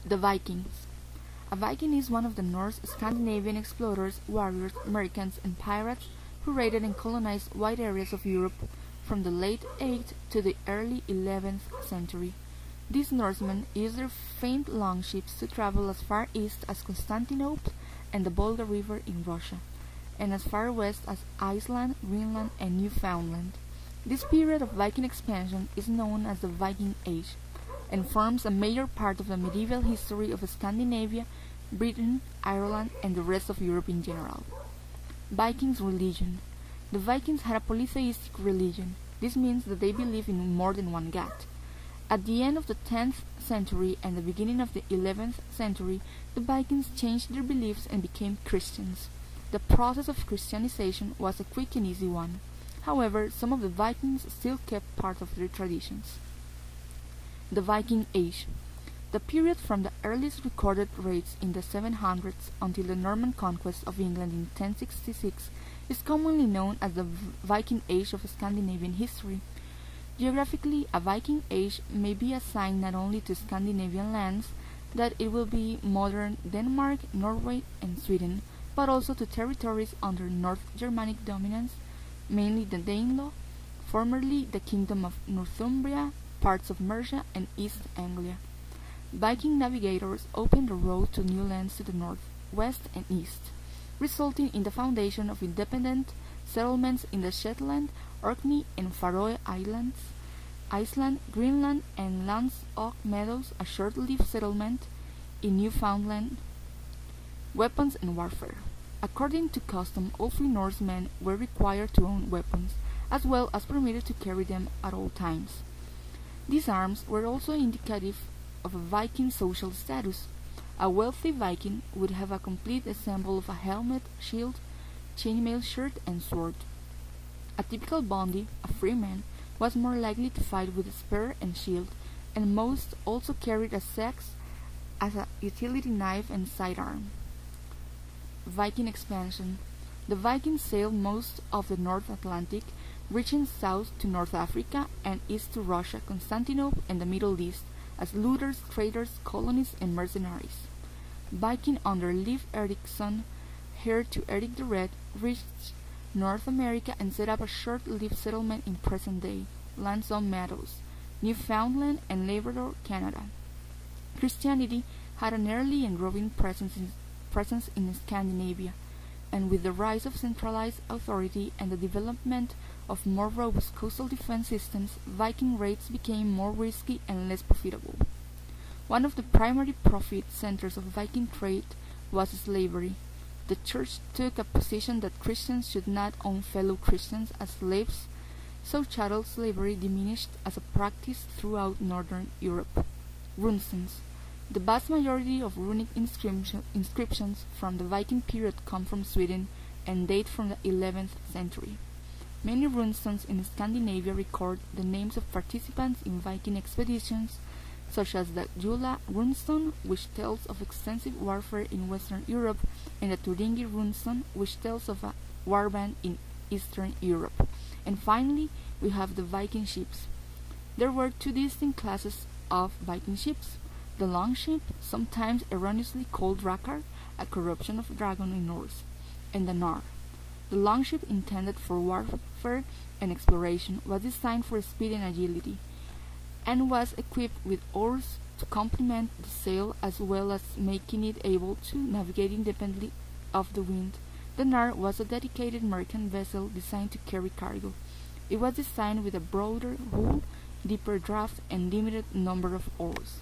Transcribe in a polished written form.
The Vikings. A Viking is one of the Norse Scandinavian explorers, warriors, merchants, and pirates who raided and colonized wide areas of Europe from the late 8th to the early 11th century. These Norsemen used their famed longships to travel as far east as Constantinople and the Volga River in Russia, and as far west as Iceland, Greenland, and Newfoundland. This period of Viking expansion is known as the Viking Age, and forms a major part of the medieval history of Scandinavia, Britain, Ireland, and the rest of Europe in general. Vikings' religion. The Vikings had a polytheistic religion. This means that they believed in more than one god. At the end of the 10th century and the beginning of the 11th century, the Vikings changed their beliefs and became Christians. The process of Christianization was a quick and easy one. However, some of the Vikings still kept part of their traditions. The Viking Age. The period from the earliest recorded raids in the 700s until the Norman conquest of England in 1066 is commonly known as the Viking Age of Scandinavian history. Geographically, a Viking Age may be assigned not only to Scandinavian lands, that it will be modern Denmark, Norway, and Sweden, but also to territories under North Germanic dominance, mainly the Danelaw, formerly the Kingdom of Northumbria, parts of Mercia, and East Anglia. Viking navigators opened the road to new lands to the north, west, and east, resulting in the foundation of independent settlements in the Shetland, Orkney, and Faroe Islands, Iceland, Greenland, and Landsbygd Meadows, a short-lived settlement in Newfoundland. Weapons and warfare. According to custom, all free Norsemen were required to own weapons, as well as permitted to carry them at all times. These arms were also indicative of a Viking social status. A wealthy Viking would have a complete ensemble of a helmet, shield, chainmail shirt, and sword. A typical bondi, a free man, was more likely to fight with a spear and shield, and most also carried a seax as a utility knife and sidearm. Viking expansion. The Vikings sailed most of the North Atlantic, reaching south to North Africa and east to Russia, Constantinople, and the Middle East, as looters, traders, colonists, and mercenaries. Viking under Leif Erikson, heir to Erik the Red, reached North America and set up a short-lived settlement in present-day Landsbygd Meadows, Newfoundland, and Labrador, Canada. Christianity had an early and growing presence in Scandinavia, and with the rise of centralized authority and the development of more robust coastal defense systems, Viking raids became more risky and less profitable. One of the primary profit centers of Viking trade was slavery. The Church took a position that Christians should not own fellow Christians as slaves, so chattel slavery diminished as a practice throughout northern Europe. Runestones. The vast majority of runic inscriptions from the Viking period come from Sweden and date from the 11th century. Many runestones in Scandinavia record the names of participants in Viking expeditions, such as the Jula runestone, which tells of extensive warfare in Western Europe, and the Turingi runestone, which tells of a warband in Eastern Europe. And finally, we have the Viking ships. There were two distinct classes of Viking ships: the longship, sometimes erroneously called Drakkar, a corruption of dragon in Norse, and the Nar. The longship, intended for warfare and exploration, was designed for speed and agility, and was equipped with oars to complement the sail as well as making it able to navigate independently of the wind. The Nar was a dedicated merchant vessel designed to carry cargo. It was designed with a broader hull, deeper draft, and limited number of oars.